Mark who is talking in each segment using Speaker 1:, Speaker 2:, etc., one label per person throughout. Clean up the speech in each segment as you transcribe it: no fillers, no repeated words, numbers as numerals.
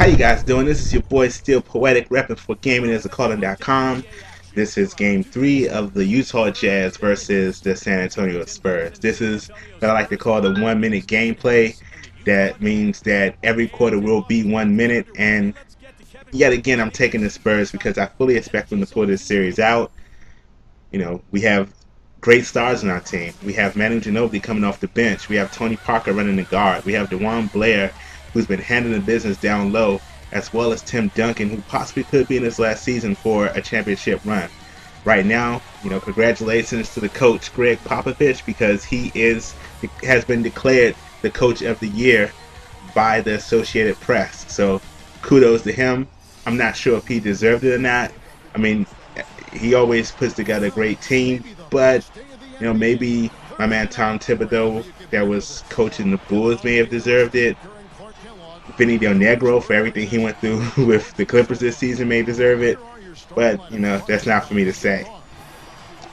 Speaker 1: How you guys doing? This is your boy Still Poetic repping for GamingAsACalling.com. This is game 3 of the Utah Jazz versus the San Antonio Spurs. This is what I like to call the 1-minute gameplay. That means that every quarter will be 1 minute, and yet again I'm taking the Spurs because I fully expect them to pull this series out. You know, we have great stars in our team. We have Manu Ginobili coming off the bench. We have Tony Parker running the guard. We have DeJuan Blair, who's been handling the business down low, as well as Tim Duncan, who possibly could be in his last season for a championship run. Right now, you know, congratulations to the coach Greg Popovich, because he has been declared the coach of the year by the Associated Press. So kudos to him. I'm not sure if he deserved it or not. I mean, he always puts together a great team, but you know, maybe my man Tom Thibodeau, that was coaching the Bulls, may have deserved it. Vinny Del Negro, for everything he went through with the Clippers this season, may deserve it, but you know, that's not for me to say.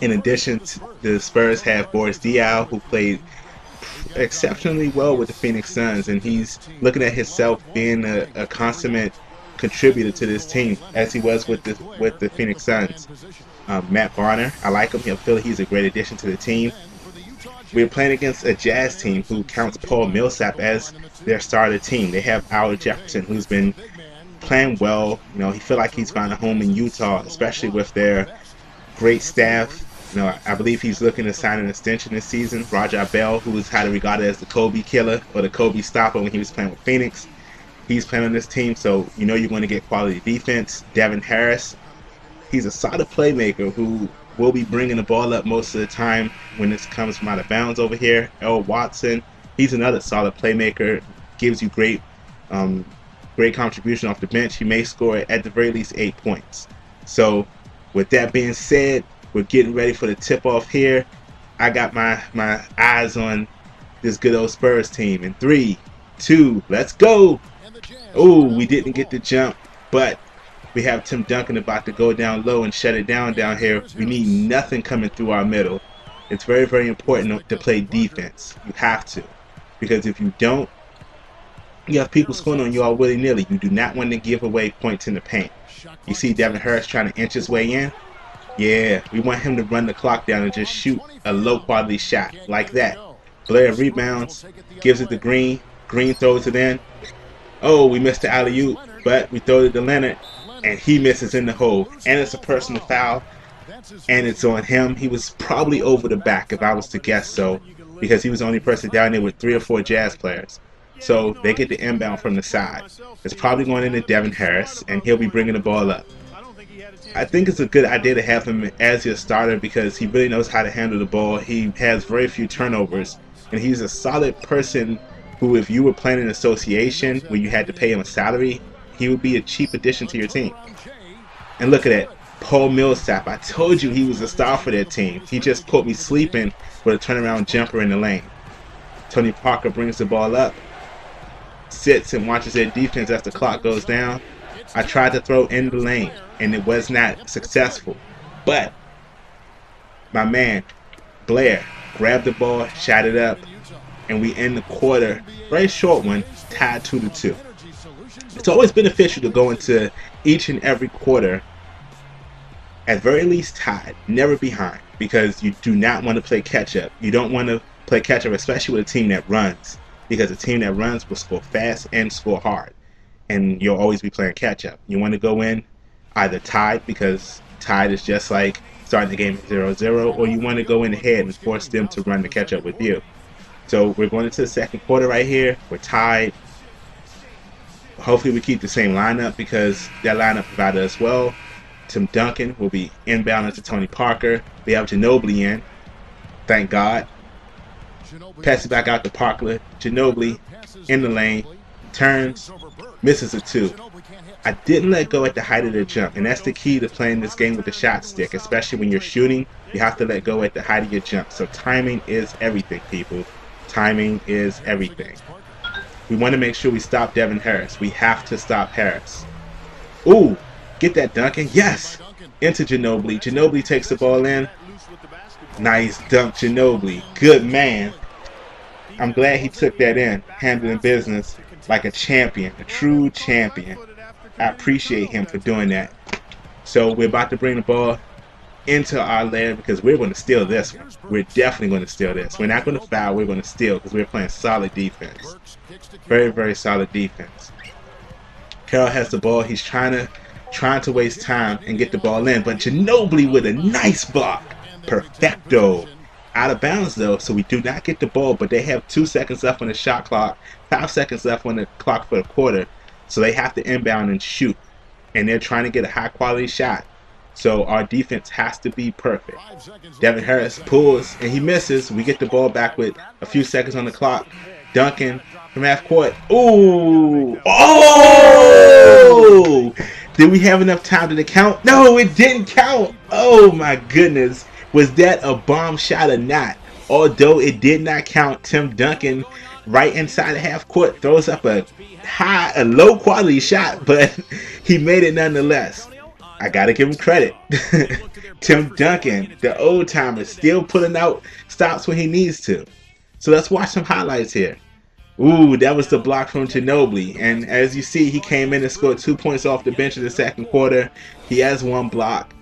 Speaker 1: In addition, the Spurs have Boris Diaw, who played exceptionally well with the Phoenix Suns, and he's looking at himself being a consummate contributor to this team, as he was with the Phoenix Suns. Matt Barner, I like him. I feel he's a great addition to the team. We're playing against a Jazz team who counts Paul Millsap as their starter team. They have Al Jefferson, who's been playing well. You know, he feel like he's found a home in Utah, especially with their great staff. You know, I believe he's looking to sign an extension this season. Raja Bell, who is highly regarded as the Kobe killer or the Kobe stopper when he was playing with Phoenix, he's playing on this team, so you know you're going to get quality defense. Devin Harris, he's a solid playmaker who will be bringing the ball up most of the time when this comes from out of bounds over here. Earl Watson, he's another solid playmaker, gives you great contribution off the bench. He may score at the very least 8 points. So with that being said, we're getting ready for the tip-off here. I got my eyes on this good old Spurs team. In 3, 2, let's go. Oh, we didn't get the jump, but we have Tim Duncan about to go down low and shut it down here. We need nothing coming through our middle. It's very, very important to play defense. You have to, because if you don't, you have people scoring on you all willy-nilly. You do not want to give away points in the paint. You see Devin Harris trying to inch his way in? Yeah, we want him to run the clock down and just shoot a low-quality shot like that. Blair rebounds, gives it to Green. Green throws it in. Oh, we missed the alley-oop, but we throw it to Leonard, and he misses in the hole. And it's a personal foul, and it's on him. He was probably over the back, if I was to guess so, because he was the only person down there with 3 or 4 Jazz players. So they get the inbound from the side. It's probably going into Devin Harris, and he'll be bringing the ball up. I think it's a good idea to have him as your starter because he really knows how to handle the ball. He has very few turnovers, and he's a solid person who, if you were playing an association where you had to pay him a salary, he would be a cheap addition to your team. And look at that, Paul Millsap. I told you he was a star for that team. He just put me sleeping with a turnaround jumper in the lane. Tony Parker brings the ball up, sits and watches their defense as the clock goes down. I tried to throw in the lane, and it was not successful. But my man, Blair, grabbed the ball, shot it up, and we end the quarter, very short one, tied 2-2. It's always beneficial to go into each and every quarter at very least tied, never behind, because you do not want to play catch-up. You don't want to play catch-up, especially with a team that runs, because a team that runs will score fast and score hard, and you'll always be playing catch-up. You want to go in either tied, because tied is just like starting the game 0-0, or you want to go in ahead and force them to run the catch-up with you. So we're going into the second quarter right here. We're tied. Hopefully we keep the same lineup because that lineup provided us well. Tim Duncan will be inbounding to Tony Parker. We have Ginobili in. Thank God. Pass it back out to Parker. Ginobili in the lane. Turns. Misses a 2. I didn't let go at the height of the jump, and that's the key to playing this game with the shot stick, especially when you're shooting. You have to let go at the height of your jump. So timing is everything, people. Timing is everything. We want to make sure we stop Devin Harris. We have to stop Harris. Ooh, get that Duncan. Yes! Into Ginobili. Ginobili takes the ball in. Nice dunk, Ginobili. Good man. I'm glad he took that in, handling business. like a champion, a true champion. I appreciate him for doing that. So we're about to bring the ball into our lair because we're going to steal this one. We're definitely going to steal this. We're not going to foul. We're going to steal because we're playing solid defense. Very, very solid defense. Carroll has the ball. He's trying to waste time and get the ball in. But Ginobili with a nice block. Perfecto. Out of bounds though, so we do not get the ball, but they have 2 seconds left on the shot clock, 5 seconds left on the clock for the quarter. So they have to inbound and shoot. And they're trying to get a high quality shot. So our defense has to be perfect. Devin Harris pulls and he misses. We get the ball back with a few seconds on the clock. Duncan from half court. Ooh! Oh! Did we have enough time to count? No, it didn't count. Oh my goodness. Was that a bomb shot or not? Although it did not count, Tim Duncan right inside the half court throws up a low quality shot, but he made it nonetheless. I gotta give him credit. Tim Duncan, the old timer, still pulling out stops when he needs to. So let's watch some highlights here. Ooh, that was the block from Ginobili. And as you see, he came in and scored 2 points off the bench in the second quarter. He has 1 block.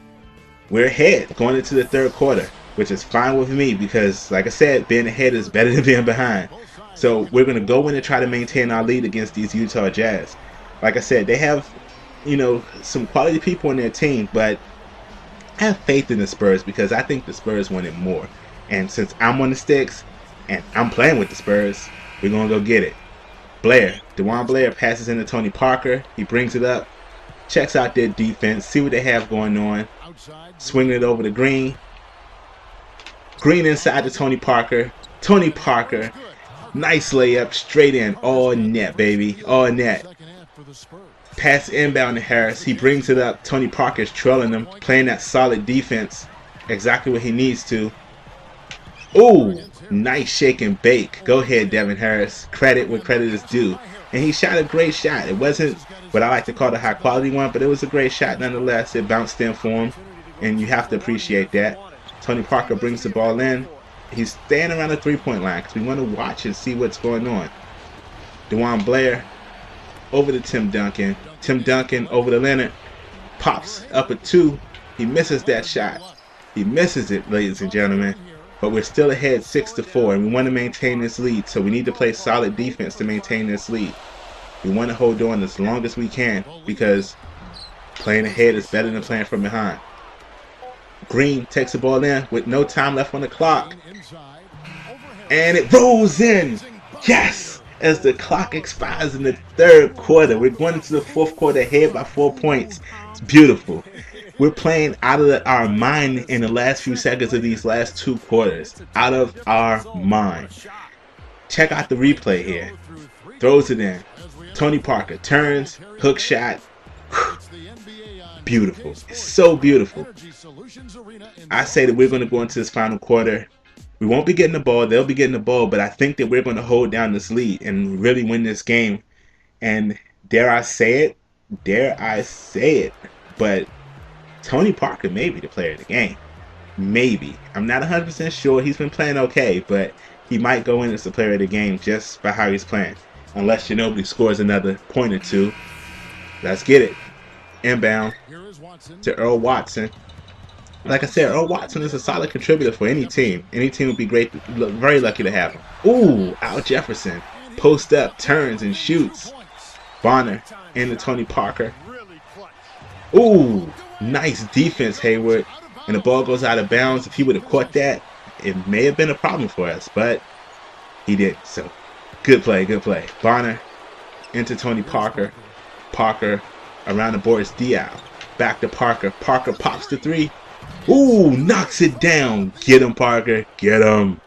Speaker 1: We're ahead going into the third quarter, which is fine with me because, like I said, being ahead is better than being behind. So we're going to go in and try to maintain our lead against these Utah Jazz. Like I said, they have, some quality people on their team, but I have faith in the Spurs because I think the Spurs want it more. And since I'm on the sticks and I'm playing with the Spurs, we're going to go get it. DeJuan Blair passes into Tony Parker. He brings it up, checks out their defense, see what they have going on. Swinging it over to Green. Green inside to Tony Parker. Tony Parker. Nice layup. Straight in. All net, baby. All net. Pass inbound to Harris. He brings it up. Tony Parker's trailing him. Playing that solid defense. Exactly what he needs to. Ooh. Nice shake and bake. Go ahead, Devin Harris. Credit where credit is due. And he shot a great shot. It wasn't what I like to call the high quality one, but it was a great shot nonetheless. It bounced in for him, and you have to appreciate that. Tony Parker brings the ball in. He's staying around the three-point line because we want to watch and see what's going on. DeJuan Blair over to Tim Duncan. Tim Duncan over to Leonard. Pops up a 2. He misses that shot. He misses it, ladies and gentlemen. But we're still ahead 6-4, and we want to maintain this lead. So we need to play solid defense to maintain this lead. We want to hold on as long as we can because playing ahead is better than playing from behind. Green takes the ball in with no time left on the clock. And it rolls in. Yes! As the clock expires in the third quarter. We're going into the fourth quarter ahead by 4 points. It's beautiful. We're playing out of our mind in the last few seconds of these last 2 quarters. Out of our mind. Check out the replay here. Throws it in. Tony Parker turns, hook shot. Beautiful. It's so beautiful. I say that we're going to go into this final quarter. We won't be getting the ball. They'll be getting the ball. But I think that we're going to hold down this lead and really win this game. And dare I say it? Dare I say it? But Tony Parker may be the player of the game. Maybe. I'm not 100% sure. He's been playing okay. But he might go in as the player of the game just by how he's playing. Unless Ginobili scores another point or 2. Let's get it. Inbound to Earl Watson. Like I said, Earl Watson is a solid contributor for any team. Any team would be great, very lucky to have him. Ooh, Al Jefferson. Post up, turns, and shoots. Bonner into Tony Parker. Ooh, nice defense, Hayward. And the ball goes out of bounds. If he would have caught that, it may have been a problem for us, but he did. So, good play, good play. Bonner into Tony Parker. Parker around the boards, Diaw. Back to Parker. Parker pops the 3. Ooh, knocks it down. Get him, Parker. Get him.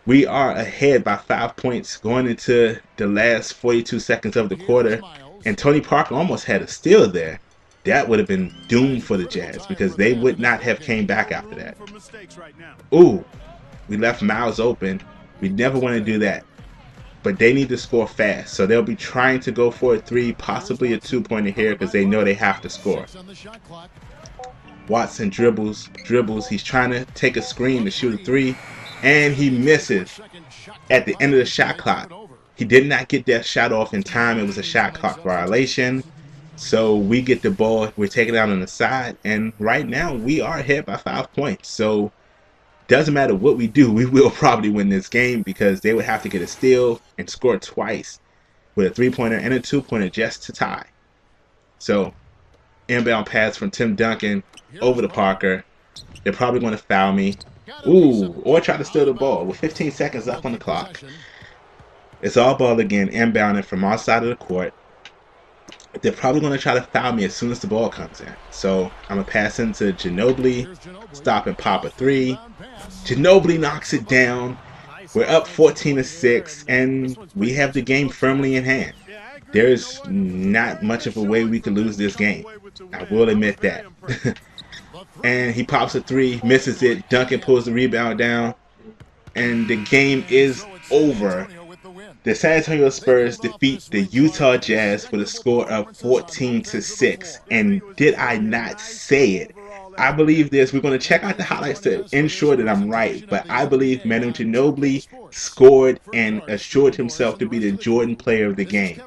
Speaker 1: We are ahead by 5 points going into the last 42 seconds of the quarter. And Tony Parker almost had a steal there. That would have been doomed for the Jazz because they would not have came back after that. Ooh, we left Miles open. We never want to do that. But they need to score fast. So they'll be trying to go for a 3, possibly a 2-pointer here because they know they have to score. Watson dribbles. He's trying to take a screen to shoot a 3. And he misses at the end of the shot clock. He did not get that shot off in time. It was a shot clock violation. So we get the ball. We're taking it out on the side. And right now we are ahead by 5 points. So doesn't matter what we do. We will probably win this game because they would have to get a steal and score twice with a 3-pointer and a 2-pointer just to tie. So inbound pass from Tim Duncan over to Parker. They're probably going to foul me. Ooh, or try to steal the ball with 15 seconds left on the clock. It's all ball again, inbounding from our side of the court. They're probably going to try to foul me as soon as the ball comes in. So I'm going to pass into Ginobili, stop and pop a three. Ginobili knocks it down. We're up 14-6, and we have the game firmly in hand. There's not much of a way we could lose this game. I will admit that. And he pops a three, misses it. Duncan pulls the rebound down, and the game is over. The San Antonio Spurs defeat the Utah Jazz with a score of 14-6. And did I not say it? I believe this. We're going to check out the highlights to ensure that I'm right. But I believe Manu Ginobili scored and assured himself to be the Jordan player of the game.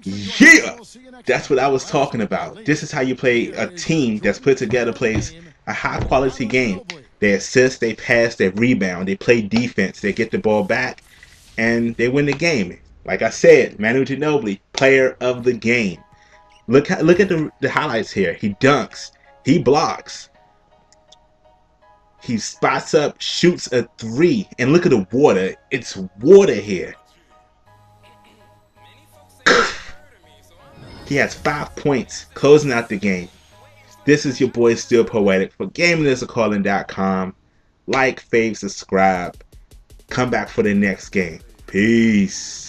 Speaker 1: Yeah! That's what I was talking about. This is how you play a team that's put together, plays a high quality game. They assist, they pass, they rebound, they play defense, they get the ball back, and they win the game. Like I said, Manu Ginobili, player of the game. Look at the highlights here. He dunks. He blocks. He spots up, shoots a three. And look at the water. It's water here. He has 5 points, closing out the game. This is your boy Still Poetic for GamingIsACalling.com. Like, fave, subscribe. Come back for the next game. Peace.